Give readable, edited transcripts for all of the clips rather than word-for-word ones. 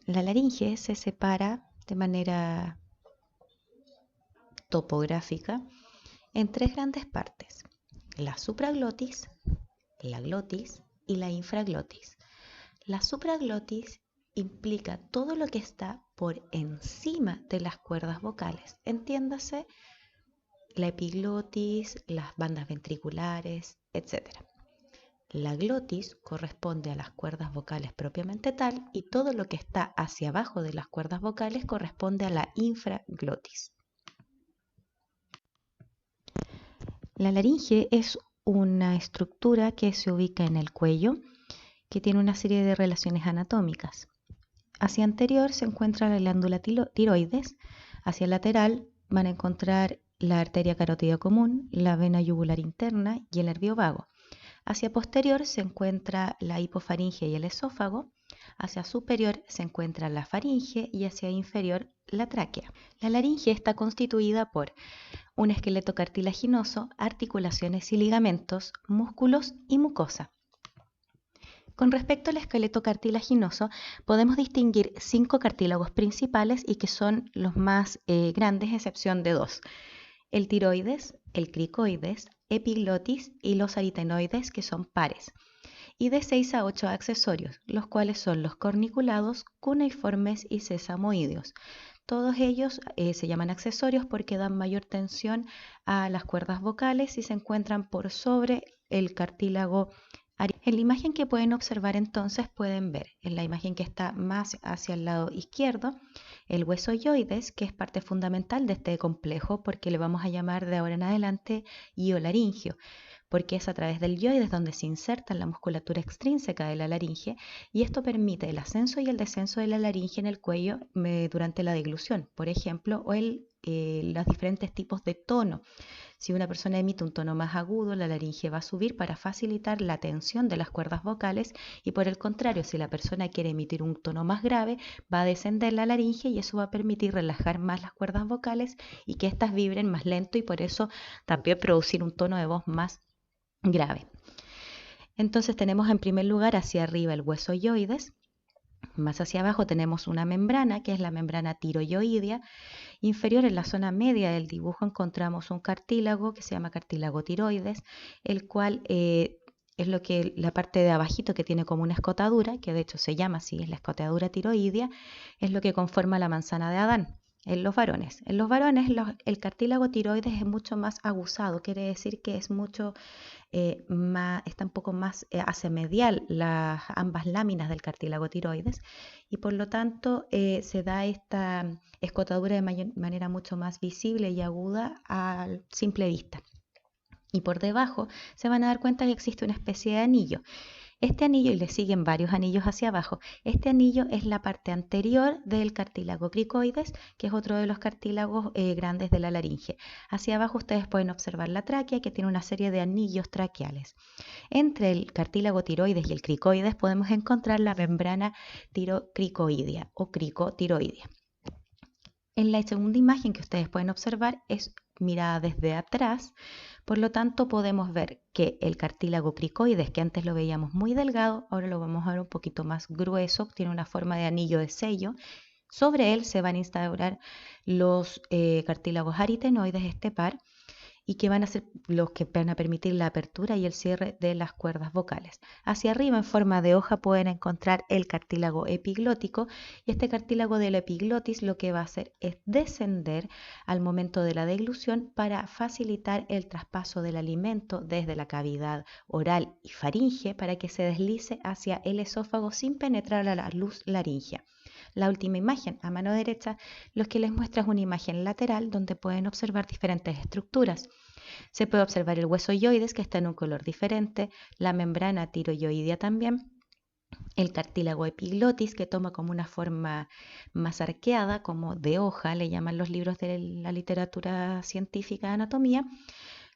La laringe se separa de manera topográfica en tres grandes partes: la supraglotis, la glotis y la infraglotis. La supraglotis implica todo lo que está por encima de las cuerdas vocales, entiéndase la epiglotis, las bandas ventriculares, etc. La glotis corresponde a las cuerdas vocales propiamente tal y todo lo que está hacia abajo de las cuerdas vocales corresponde a la infraglotis. La laringe es una estructura que se ubica en el cuello, que tiene una serie de relaciones anatómicas. Hacia anterior se encuentra la glándula tiroides, hacia lateral van a encontrar la arteria carótida común, la vena yugular interna y el nervio vago. Hacia posterior se encuentra la hipofaringe y el esófago, hacia superior se encuentra la faringe y hacia inferior la tráquea. La laringe está constituida por un esqueleto cartilaginoso, articulaciones y ligamentos, músculos y mucosa. Con respecto al esqueleto cartilaginoso, podemos distinguir 5 cartílagos principales y que son los más grandes, excepción de 2: el tiroides, el cricoides, epiglotis y los aritenoides, que son pares, y de 6 a 8 accesorios, los cuales son los corniculados, cuneiformes y sesamoideos. Todos ellos se llaman accesorios porque dan mayor tensión a las cuerdas vocales y se encuentran por sobre el cartílago. En la imagen que pueden observar entonces pueden ver, en la imagen que está más hacia el lado izquierdo, el hueso yoides, que es parte fundamental de este complejo porque le vamos a llamar de ahora en adelante iolaringio, porque es a través del yoides donde se inserta la musculatura extrínseca de la laringe y esto permite el ascenso y el descenso de la laringe en el cuello durante la deglución, por ejemplo, o los diferentes tipos de tono. Si una persona emite un tono más agudo, la laringe va a subir para facilitar la tensión de las cuerdas vocales y por el contrario, si la persona quiere emitir un tono más grave, va a descender la laringe y eso va a permitir relajar más las cuerdas vocales y que éstas vibren más lento y por eso también producir un tono de voz más grave. Entonces tenemos en primer lugar hacia arriba el hueso yoides, más hacia abajo tenemos una membrana que es la membrana tiroyoidea. Inferior en la zona media del dibujo encontramos un cartílago que se llama cartílago tiroides, el cual es la parte de abajito que tiene como una escotadura, que de hecho se llama así, es la escotadura tiroidea, es lo que conforma la manzana de Adán. En los varones, el cartílago tiroides es mucho más aguzado, quiere decir que es mucho está un poco más hacia medial las ambas láminas del cartílago tiroides y por lo tanto se da esta escotadura de manera mucho más visible y aguda a simple vista. Y por debajo se van a dar cuenta que existe una especie de anillo. Este anillo, y le siguen varios anillos hacia abajo, este anillo es la parte anterior del cartílago cricoides, que es otro de los cartílagos grandes de la laringe. Hacia abajo ustedes pueden observar la tráquea, que tiene una serie de anillos traqueales. Entre el cartílago tiroides y el cricoides podemos encontrar la membrana cricoidea o cricotiroidea. En la segunda imagen que ustedes pueden observar es mirada desde atrás, por lo tanto podemos ver que el cartílago cricoides, que antes lo veíamos muy delgado, ahora lo vamos a ver un poquito más grueso, tiene una forma de anillo de sello. Sobre él se van a instaurar los cartílagos aritenoides, este par, y que van a ser los que van a permitir la apertura y el cierre de las cuerdas vocales. Hacia arriba en forma de hoja pueden encontrar el cartílago epiglótico y este cartílago de la epiglotis lo que va a hacer es descender al momento de la deglución para facilitar el traspaso del alimento desde la cavidad oral y faringe para que se deslice hacia el esófago sin penetrar a la luz laringea. La última imagen, a mano derecha, lo que les muestra es una imagen lateral donde pueden observar diferentes estructuras. Se puede observar el hueso yoides, que está en un color diferente, la membrana tiroyoidea también, el cartílago epiglotis, que toma como una forma más arqueada, como de hoja, le llaman los libros de la literatura científica de anatomía.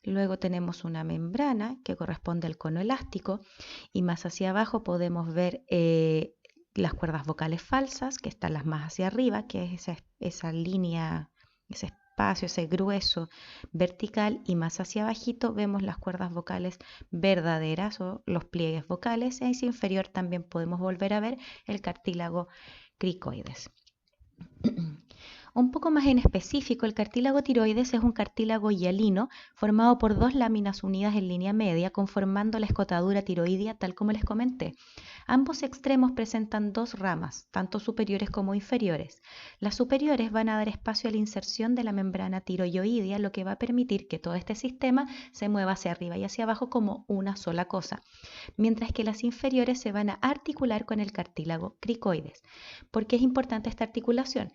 Luego tenemos una membrana que corresponde al cono elástico y más hacia abajo podemos ver las cuerdas vocales falsas, que están las más hacia arriba, que es esa línea, esa espacio, ese grueso vertical, y más hacia abajito vemos las cuerdas vocales verdaderas o los pliegues vocales. En ese inferior también podemos volver a ver el cartílago cricoides. Un poco más en específico, el cartílago tiroides es un cartílago hialino formado por dos láminas unidas en línea media, conformando la escotadura tiroidea tal como les comenté. Ambos extremos presentan dos ramas, tanto superiores como inferiores. Las superiores van a dar espacio a la inserción de la membrana tiroioidea, lo que va a permitir que todo este sistema se mueva hacia arriba y hacia abajo como una sola cosa, mientras que las inferiores se van a articular con el cartílago cricoides. ¿Por qué es importante esta articulación?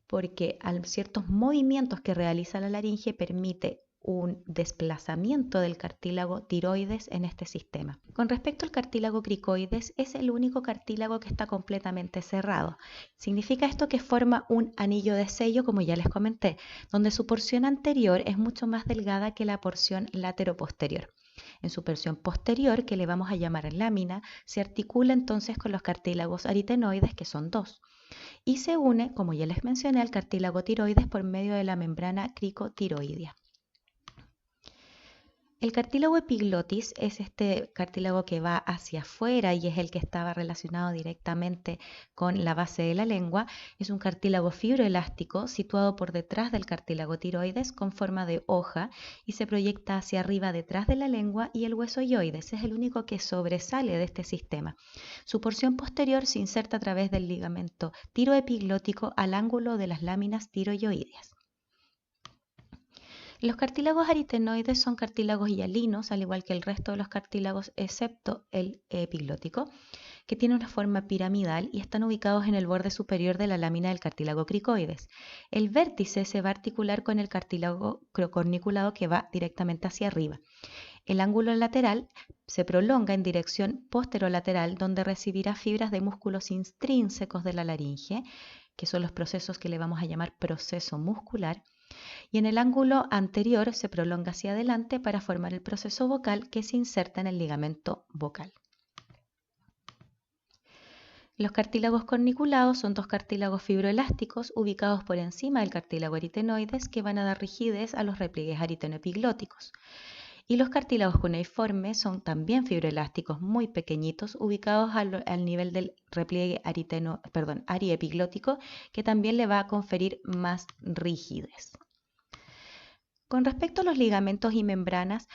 Porque a ciertos movimientos que realiza la laringe permite un desplazamiento del cartílago tiroides en este sistema. Con respecto al cartílago cricoides, es el único cartílago que está completamente cerrado. Significa esto que forma un anillo de sello, como ya les comenté, donde su porción anterior es mucho más delgada que la porción lateroposterior. En su porción posterior, que le vamos a llamar lámina, se articula entonces con los cartílagos aritenoides, que son dos, y se une, como ya les mencioné, al cartílago tiroides por medio de la membrana cricotiroidea. El cartílago epiglotis es este cartílago que va hacia afuera y es el que estaba relacionado directamente con la base de la lengua. Es un cartílago fibroelástico situado por detrás del cartílago tiroides con forma de hoja y se proyecta hacia arriba detrás de la lengua, y el hueso yoides es el único que sobresale de este sistema. Su porción posterior se inserta a través del ligamento tiroepiglótico al ángulo de las láminas tiroyoideas. Los cartílagos aritenoides son cartílagos hialinos, al igual que el resto de los cartílagos, excepto el epiglótico, que tiene una forma piramidal y están ubicados en el borde superior de la lámina del cartílago cricoides. El vértice se va a articular con el cartílago corniculado, que va directamente hacia arriba. El ángulo lateral se prolonga en dirección posterolateral, donde recibirá fibras de músculos intrínsecos de la laringe, que son los procesos que le vamos a llamar proceso muscular, y en el ángulo anterior se prolonga hacia adelante para formar el proceso vocal, que se inserta en el ligamento vocal. Los cartílagos corniculados son dos cartílagos fibroelásticos ubicados por encima del cartílago aritenoides, que van a dar rigidez a los repliegues aritenoepiglóticos. Y los cartílagos cuneiformes son también fibroelásticos muy pequeñitos, ubicados al nivel del repliegue ariepiglótico, que también le va a conferir más rigidez. Con respecto a los ligamentos y membranas,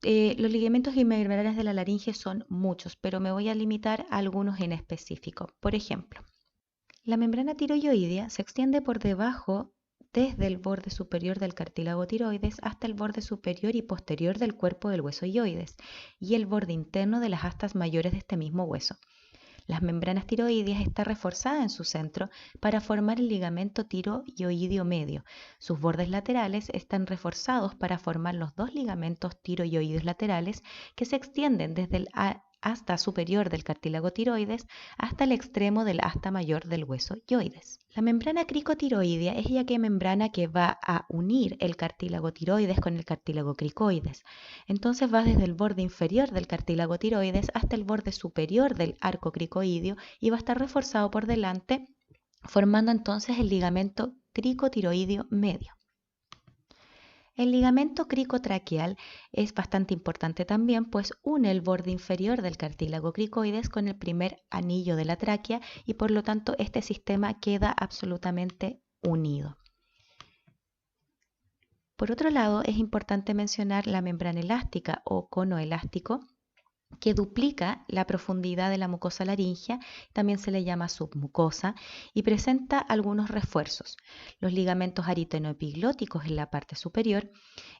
los ligamentos y membranas de la laringe son muchos, pero me voy a limitar a algunos en específico. Por ejemplo, la membrana tiroyoidea se extiende por debajo desde el borde superior del cartílago tiroides hasta el borde superior y posterior del cuerpo del hueso yoides y el borde interno de las astas mayores de este mismo hueso. Las membranas tiroideas está reforzada en su centro para formar el ligamento tiroyoideo medio. Sus bordes laterales están reforzados para formar los dos ligamentos tiroyoideos laterales, que se extienden desde el asta superior del cartílago tiroides hasta el extremo del asta mayor del hueso yoides. La membrana cricotiroidea es ya que membrana que va a unir el cartílago tiroides con el cartílago cricoides. Entonces va desde el borde inferior del cartílago tiroides hasta el borde superior del arco cricoideo y va a estar reforzado por delante, formando entonces el ligamento cricotiroideo medio. El ligamento cricotraqueal es bastante importante también, pues une el borde inferior del cartílago cricoides con el primer anillo de la tráquea y por lo tanto este sistema queda absolutamente unido. Por otro lado, es importante mencionar la membrana elástica o cono elástico, que duplica la profundidad de la mucosa laríngea, también se le llama submucosa, y presenta algunos refuerzos. Los ligamentos aritenoepiglóticos en la parte superior,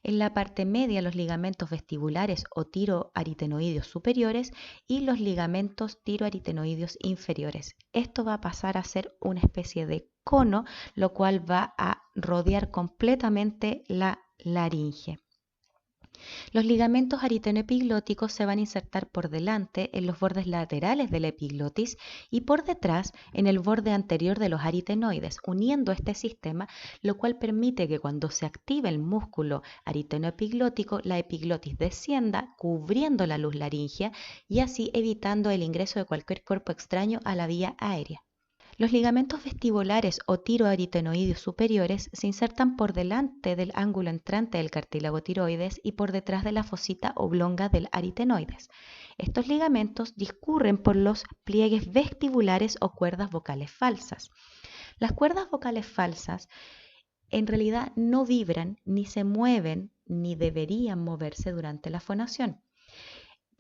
en la parte media los ligamentos vestibulares o tiroaritenoideos superiores y los ligamentos tiroaritenoideos inferiores. Esto va a pasar a ser una especie de cono, lo cual va a rodear completamente la laringe. Los ligamentos aritenoepiglóticos se van a insertar por delante en los bordes laterales de la epiglotis y por detrás en el borde anterior de los aritenoides, uniendo este sistema, lo cual permite que cuando se active el músculo aritenoepiglótico, la epiglotis descienda cubriendo la luz laríngea y así evitando el ingreso de cualquier cuerpo extraño a la vía aérea. Los ligamentos vestibulares o tiroaritenoideos superiores se insertan por delante del ángulo entrante del cartílago tiroides y por detrás de la fosita oblonga del aritenoides. Estos ligamentos discurren por los pliegues vestibulares o cuerdas vocales falsas. Las cuerdas vocales falsas en realidad no vibran, ni se mueven, ni deberían moverse durante la fonación.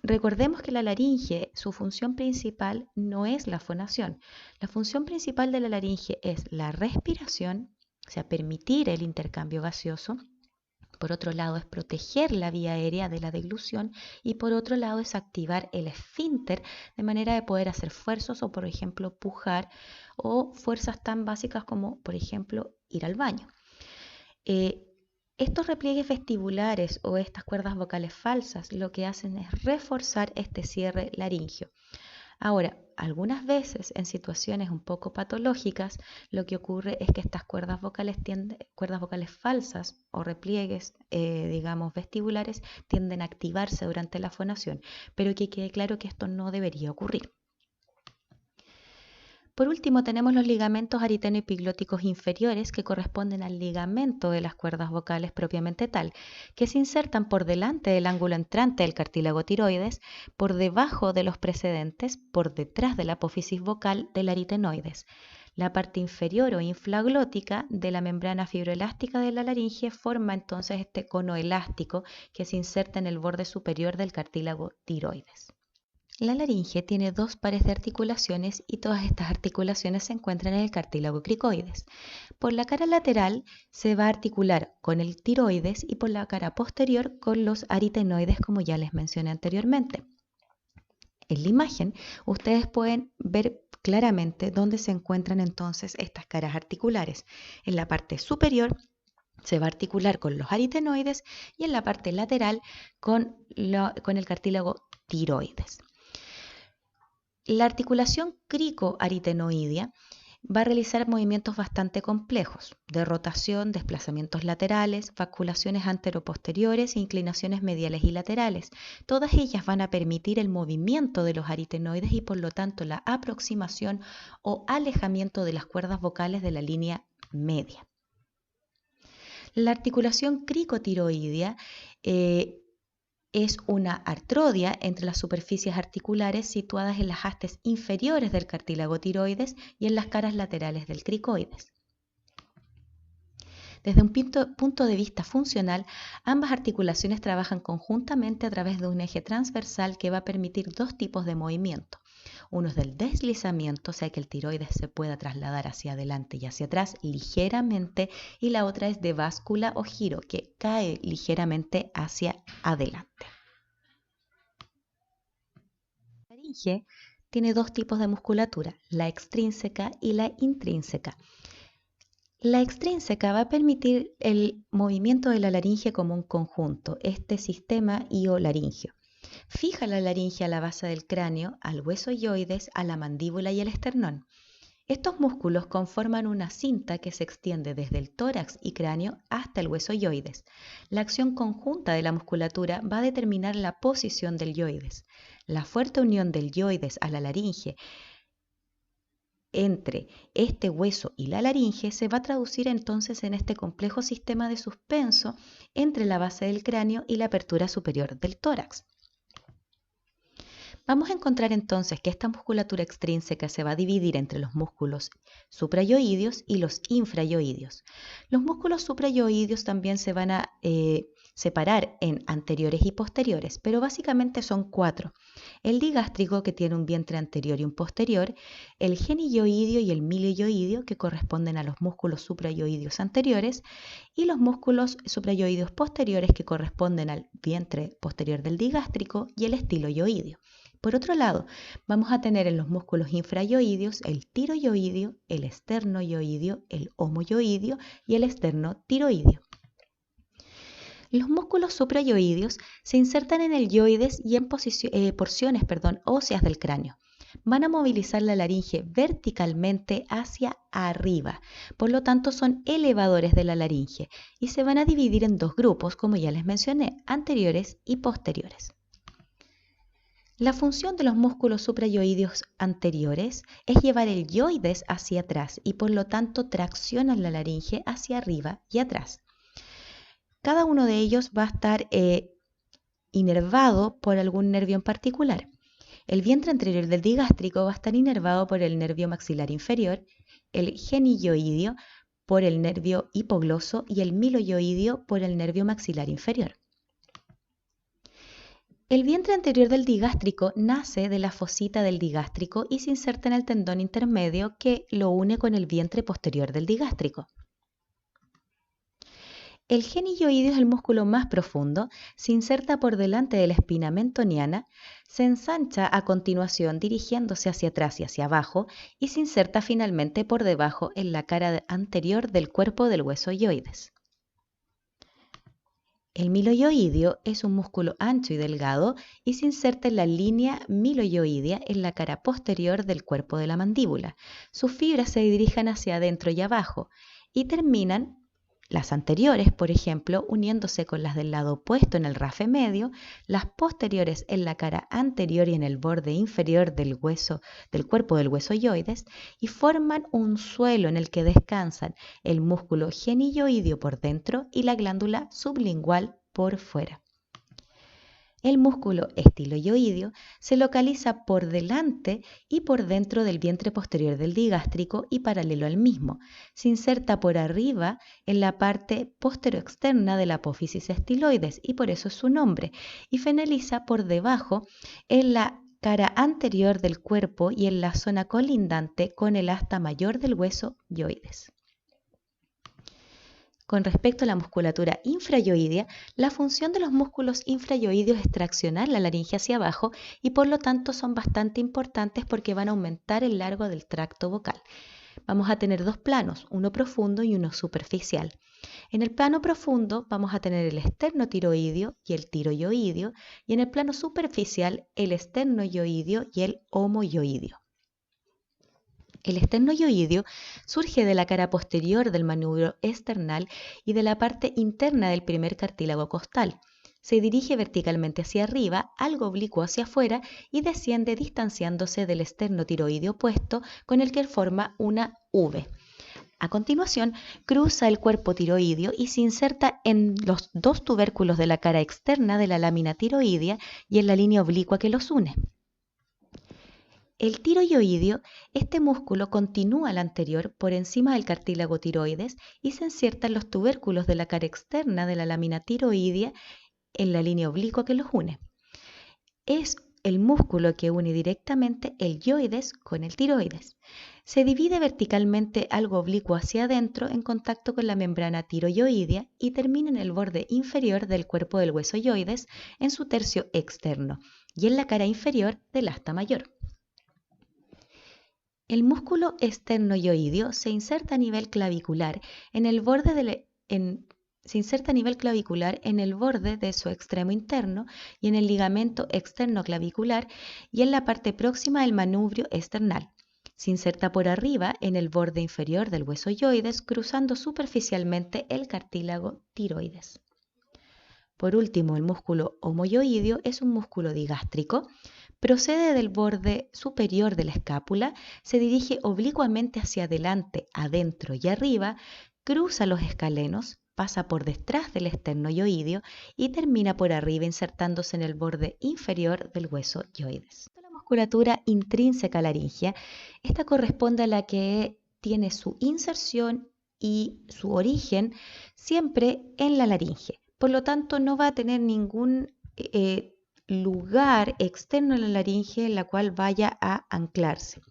Recordemos que la laringe, su función principal no es la fonación. La función principal de la laringe es la respiración, o sea, permitir el intercambio gaseoso. Por otro lado, es proteger la vía aérea de la deglución y por otro lado es activar el esfínter de manera de poder hacer esfuerzos o, por ejemplo, pujar o fuerzas tan básicas como, por ejemplo, ir al baño. Estos repliegues vestibulares o estas cuerdas vocales falsas lo que hacen es reforzar este cierre laringio. Ahora, algunas veces en situaciones un poco patológicas, lo que ocurre es que estas cuerdas vocales falsas o repliegues, digamos, vestibulares, tienden a activarse durante la fonación, pero que quede claro que esto no debería ocurrir. Por último, tenemos los ligamentos aritenoepiglóticos inferiores que corresponden al ligamento de las cuerdas vocales propiamente tal, que se insertan por delante del ángulo entrante del cartílago tiroides, por debajo de los precedentes, por detrás de la apófisis vocal del aritenoides. La parte inferior o inflaglótica de la membrana fibroelástica de la laringe forma entonces este cono elástico que se inserta en el borde superior del cartílago tiroides. La laringe tiene dos pares de articulaciones y todas estas articulaciones se encuentran en el cartílago cricoides. Por la cara lateral se va a articular con el tiroides y por la cara posterior con los aritenoides, como ya les mencioné anteriormente. En la imagen ustedes pueden ver claramente dónde se encuentran entonces estas caras articulares. En la parte superior se va a articular con los aritenoides y en la parte lateral con el cartílago tiroides. La articulación cricoaritenoidea va a realizar movimientos bastante complejos de rotación, desplazamientos laterales, faculaciones anteroposteriores e inclinaciones mediales y laterales. Todas ellas van a permitir el movimiento de los aritenoides y por lo tanto la aproximación o alejamiento de las cuerdas vocales de la línea media. La articulación cricotiroidea es una artrodia entre las superficies articulares situadas en las hastes inferiores del cartílago tiroides y en las caras laterales del cricoides. Desde un punto de vista funcional, ambas articulaciones trabajan conjuntamente a través de un eje transversal que va a permitir dos tipos de movimiento. Uno es del deslizamiento, o sea que el tiroides se pueda trasladar hacia adelante y hacia atrás ligeramente, y la otra es de báscula o giro, que cae ligeramente hacia adelante. La laringe tiene dos tipos de musculatura, la extrínseca y la intrínseca. La extrínseca va a permitir el movimiento de la laringe como un conjunto, este sistema iolaringio. Fija la laringe a la base del cráneo, al hueso ioides, a la mandíbula y el esternón. Estos músculos conforman una cinta que se extiende desde el tórax y cráneo hasta el hueso ioides. La acción conjunta de la musculatura va a determinar la posición del ioides. La fuerte unión del ioides a la laringe entre este hueso y la laringe se va a traducir entonces en este complejo sistema de suspenso entre la base del cráneo y la apertura superior del tórax. Vamos a encontrar entonces que esta musculatura extrínseca se va a dividir entre los músculos suprayoideos y los infrayoideos. Los músculos suprayoideos también se van a separar en anteriores y posteriores, pero básicamente son cuatro. El digástrico, que tiene un vientre anterior y un posterior, el genioideo y el milioideo, que corresponden a los músculos suprayoideos anteriores, y los músculos suprayoideos posteriores, que corresponden al vientre posterior del digástrico, y el estiloyoideo. Por otro lado, vamos a tener en los músculos infrayoideos el tiroyoideo, el esternoyoideo, el homoyoideo y el esternotiroideo. Los músculos suprayoideos se insertan en el yoides y en porciones óseas del cráneo. Van a movilizar la laringe verticalmente hacia arriba, por lo tanto son elevadores de la laringe y se van a dividir en dos grupos, como ya les mencioné, anteriores y posteriores. La función de los músculos suprayoideos anteriores es llevar el yoides hacia atrás y por lo tanto traccionan la laringe hacia arriba y atrás. Cada uno de ellos va a estar inervado por algún nervio en particular. El vientre anterior del digástrico va a estar inervado por el nervio maxilar inferior, el genioideo por el nervio hipogloso y el miloioideo por el nervio maxilar inferior. El vientre anterior del digástrico nace de la fosita del digástrico y se inserta en el tendón intermedio que lo une con el vientre posterior del digástrico. El genioideo es el músculo más profundo, se inserta por delante de la espina mentoniana, se ensancha a continuación dirigiéndose hacia atrás y hacia abajo y se inserta finalmente por debajo en la cara anterior del cuerpo del hueso yoides. El miloioideo es un músculo ancho y delgado y se inserta en la línea miloioidea en la cara posterior del cuerpo de la mandíbula. Sus fibras se dirigen hacia adentro y abajo y terminan, las anteriores, por ejemplo, uniéndose con las del lado opuesto en el rafe medio, las posteriores en la cara anterior y en el borde inferior del cuerpo del hueso yoides y forman un suelo en el que descansan el músculo genioideo por dentro y la glándula sublingual por fuera. El músculo estiloioideo se localiza por delante y por dentro del vientre posterior del digástrico y paralelo al mismo. Se inserta por arriba en la parte posteroexterna de la apófisis estiloides y por eso es su nombre, y finaliza por debajo en la cara anterior del cuerpo y en la zona colindante con el asta mayor del hueso yoides. Con respecto a la musculatura infrayoidea, la función de los músculos infrayoideos es traccionar la laringe hacia abajo y por lo tanto son bastante importantes porque van a aumentar el largo del tracto vocal. Vamos a tener dos planos, uno profundo y uno superficial. En el plano profundo vamos a tener el esternotiroideo y el tiroyoideo y en el plano superficial el esternoyoideo y el homoyoideo. El esternoyoideo surge de la cara posterior del manubrio esternal y de la parte interna del primer cartílago costal. Se dirige verticalmente hacia arriba, algo oblicuo hacia afuera y desciende distanciándose del esternotiroideo opuesto con el que forma una V. A continuación, cruza el cuerpo tiroideo y se inserta en los dos tubérculos de la cara externa de la lámina tiroidea y en la línea oblicua que los une. El tiroyoideo, este músculo continúa al anterior por encima del cartílago tiroides y se inserta en los tubérculos de la cara externa de la lámina tiroidea en la línea oblicua que los une. Es el músculo que une directamente el yoides con el tiroides. Se divide verticalmente algo oblicuo hacia adentro en contacto con la membrana tiroyoidea y termina en el borde inferior del cuerpo del hueso yoides en su tercio externo y en la cara inferior del asta mayor. El músculo esternoyoideo se inserta a nivel clavicular en el borde de su extremo interno y en el ligamento externoclavicular y en la parte próxima del manubrio esternal. Se inserta por arriba en el borde inferior del hueso yoides, cruzando superficialmente el cartílago tiroides. Por último, el músculo homoyoideo es un músculo digástrico. Procede del borde superior de la escápula, se dirige oblicuamente hacia adelante, adentro y arriba, cruza los escalenos, pasa por detrás del esternoyoideo y termina por arriba insertándose en el borde inferior del hueso yoides. La musculatura intrínseca laringea, esta corresponde a la que tiene su inserción y su origen siempre en la laringe. Por lo tanto, no va a tener ningún lugar externo en la laringe en la cual vaya a anclarse.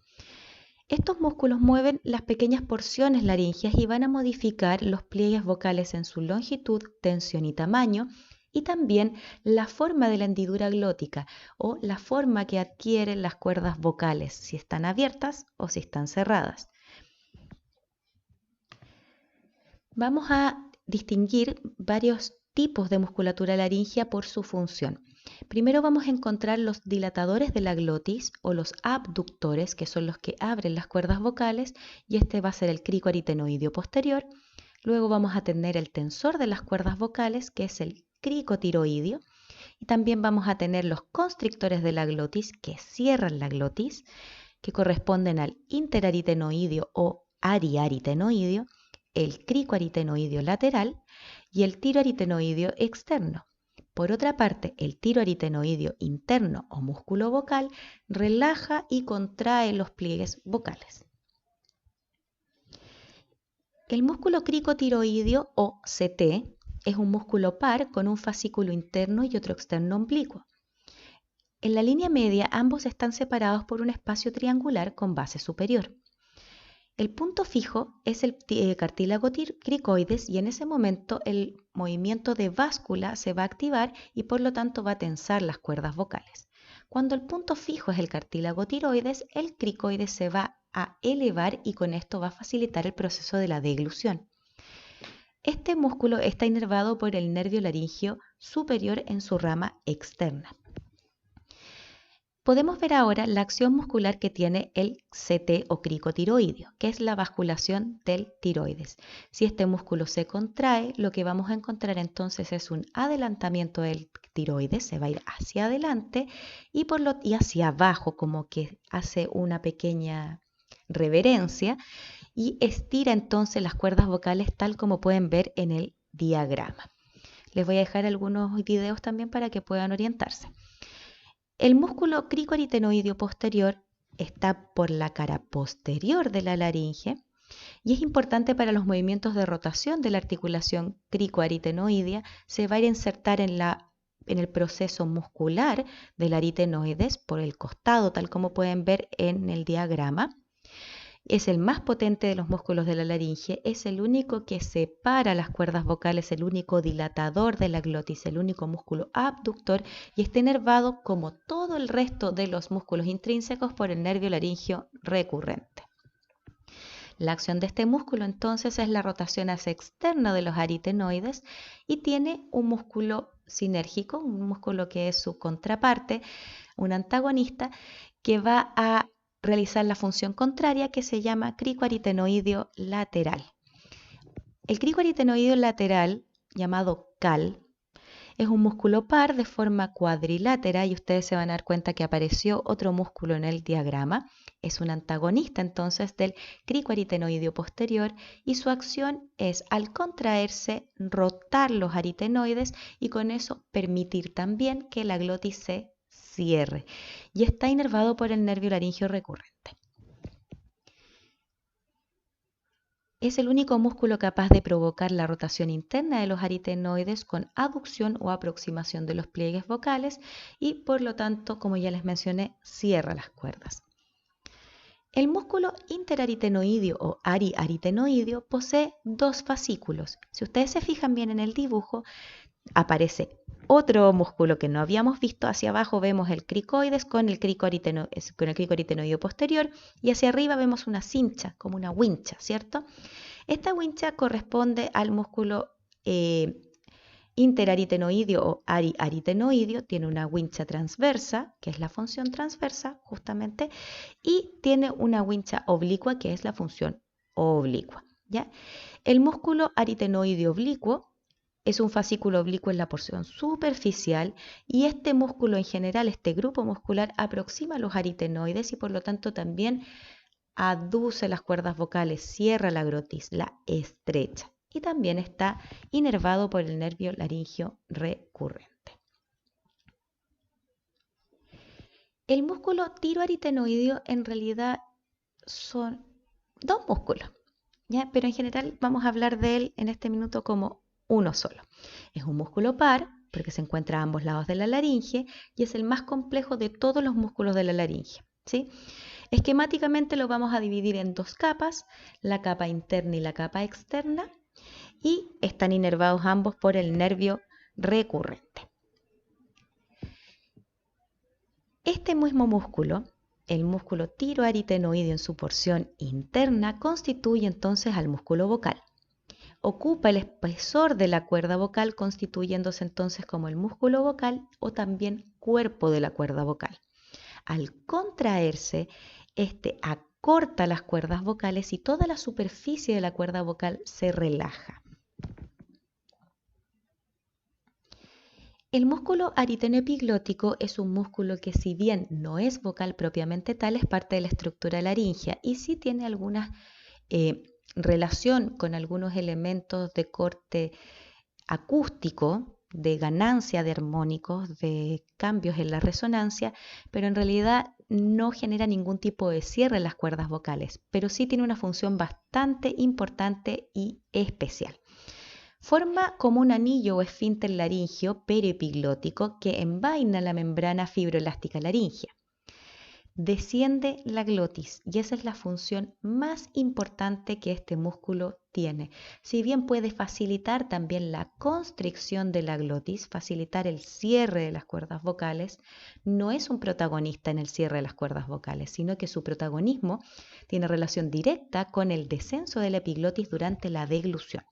Estos músculos mueven las pequeñas porciones laringeas y van a modificar los pliegues vocales en su longitud, tensión y tamaño, y también la forma de la hendidura glótica o la forma que adquieren las cuerdas vocales, si están abiertas o si están cerradas. Vamos a distinguir varios tipos de musculatura laringea por su función. Primero vamos a encontrar los dilatadores de la glotis o los abductores, que son los que abren las cuerdas vocales, y este va a ser el crico aritenoideo posterior. Luego vamos a tener el tensor de las cuerdas vocales, que es el crico tiroideo, Y también vamos a tener los constrictores de la glotis que cierran la glotis, que corresponden al interaritenoideo o ariaritenoideo, el cricoaritenoideo lateral y el tiroaritenoideo externo. Por otra parte, el tiroaritenoideo interno o músculo vocal relaja y contrae los pliegues vocales. El músculo cricotiroideo o CT es un músculo par con un fascículo interno y otro externo oblicuo. En la línea media ambos están separados por un espacio triangular con base superior. El punto fijo es el cartílago cricoides y en ese momento el movimiento de báscula se va a activar y por lo tanto va a tensar las cuerdas vocales. Cuando el punto fijo es el cartílago tiroides, el cricoides se va a elevar y con esto va a facilitar el proceso de la deglución. Este músculo está inervado por el nervio laríngeo superior en su rama externa. Podemos ver ahora la acción muscular que tiene el CT o cricotiroideo, que es la basculación del tiroides. Si este músculo se contrae, lo que vamos a encontrar entonces es un adelantamiento del tiroides, se va a ir hacia adelante y hacia abajo, como que hace una pequeña reverencia y estira entonces las cuerdas vocales tal como pueden ver en el diagrama. Les voy a dejar algunos videos también para que puedan orientarse. El músculo cricoaritenoideo posterior está por la cara posterior de la laringe y es importante para los movimientos de rotación de la articulación cricoaritenoidea. Se va a ir a insertar en el proceso muscular del aritenoides por el costado, tal como pueden ver en el diagrama. Es el más potente de los músculos de la laringe, es el único que separa las cuerdas vocales, el único dilatador de la glotis, el único músculo abductor y está inervado como todo el resto de los músculos intrínsecos por el nervio laríngeo recurrente. La acción de este músculo entonces es la rotación hacia externa de los aritenoides y tiene un músculo sinérgico, un músculo que es su contraparte, un antagonista que va a realizar la función contraria que se llama cricoaritenoideo lateral. El cricoaritenoideo lateral, llamado CAL, es un músculo par de forma cuadrilátera y ustedes se van a dar cuenta que apareció otro músculo en el diagrama. Es un antagonista entonces del cricoaritenoideo posterior y su acción es al contraerse rotar los aritenoides y con eso permitir también que la glotis se cierre y está inervado por el nervio laríngeo recurrente. Es el único músculo capaz de provocar la rotación interna de los aritenoides con aducción o aproximación de los pliegues vocales y por lo tanto, como ya les mencioné, cierra las cuerdas. El músculo interaritenoideo o ariaritenoideo posee dos fascículos. Si ustedes se fijan bien en el dibujo, aparece otro músculo que no habíamos visto. Hacia abajo vemos el cricoides con el cricoaritenoideo posterior y hacia arriba vemos una cincha, como una wincha, ¿cierto? Esta wincha corresponde al músculo interaritenoideo o ariaritenoideo, tiene una wincha transversa, que es la función transversa justamente, y tiene una wincha oblicua, que es la función oblicua, ¿ya? El músculo aritenoideo oblicuo es un fascículo oblicuo en la porción superficial y este músculo en general, este grupo muscular, aproxima los aritenoides y por lo tanto también aduce las cuerdas vocales, cierra la glotis, la estrecha y también está inervado por el nervio laríngeo recurrente. El músculo tiroaritenoideo en realidad son dos músculos, ¿ya? Pero en general vamos a hablar de él en este minuto como uno solo. Es un músculo par porque se encuentra a ambos lados de la laringe y es el más complejo de todos los músculos de la laringe, ¿sí? Esquemáticamente lo vamos a dividir en dos capas, la capa interna y la capa externa, y están inervados ambos por el nervio recurrente. Este mismo músculo, el músculo tiroaritenoideo en su porción interna, constituye entonces al músculo vocal. Ocupa el espesor de la cuerda vocal, constituyéndose entonces como el músculo vocal o también cuerpo de la cuerda vocal. Al contraerse, este acorta las cuerdas vocales y toda la superficie de la cuerda vocal se relaja. El músculo aritenoepiglótico es un músculo que, si bien no es vocal propiamente tal, es parte de la estructura laringea y sí tiene alguna relación con algunos elementos de corte acústico, de ganancia de armónicos, de cambios en la resonancia, pero en realidad no genera ningún tipo de cierre en las cuerdas vocales, pero sí tiene una función bastante importante y especial. Forma como un anillo o esfínter laríngeo periepiglótico que envaina la membrana fibroelástica laríngea. Desciende la glotis y esa es la función más importante que este músculo tiene. Si bien puede facilitar también la constricción de la glotis, facilitar el cierre de las cuerdas vocales, no es un protagonista en el cierre de las cuerdas vocales, sino que su protagonismo tiene relación directa con el descenso de la epiglotis durante la deglución.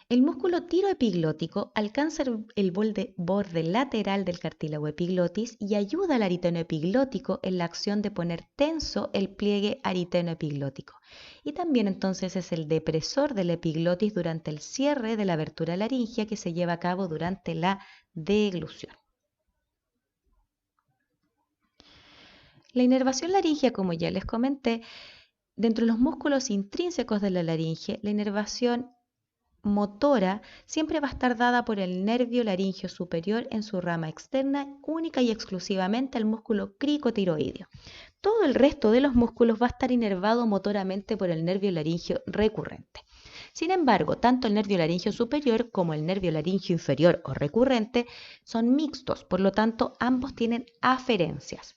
El músculo tiroepiglótico alcanza el borde lateral del cartílago epiglotis y ayuda al aritenoepiglótico en la acción de poner tenso el pliegue aritenoepiglótico. Y también entonces es el depresor de la epiglotis durante el cierre de la abertura laringea que se lleva a cabo durante la deglución. La inervación laringea, como ya les comenté, dentro de los músculos intrínsecos de la laringe, la inervación motora siempre va a estar dada por el nervio laríngeo superior en su rama externa, única y exclusivamente al músculo cricotiroideo. Todo el resto de los músculos va a estar inervado motoramente por el nervio laríngeo recurrente. Sin embargo, tanto el nervio laríngeo superior como el nervio laríngeo inferior o recurrente son mixtos, por lo tanto ambos tienen aferencias.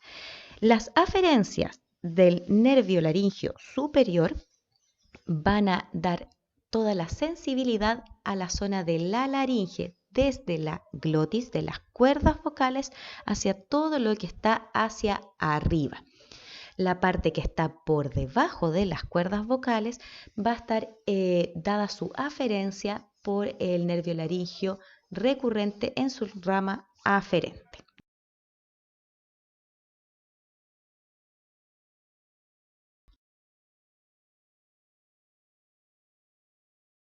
Las aferencias del nervio laríngeo superior van a dar toda la sensibilidad a la zona de la laringe, desde la glotis, de las cuerdas vocales, hacia todo lo que está hacia arriba. La parte que está por debajo de las cuerdas vocales va a estar dada su aferencia por el nervio laringio recurrente en su rama aferente.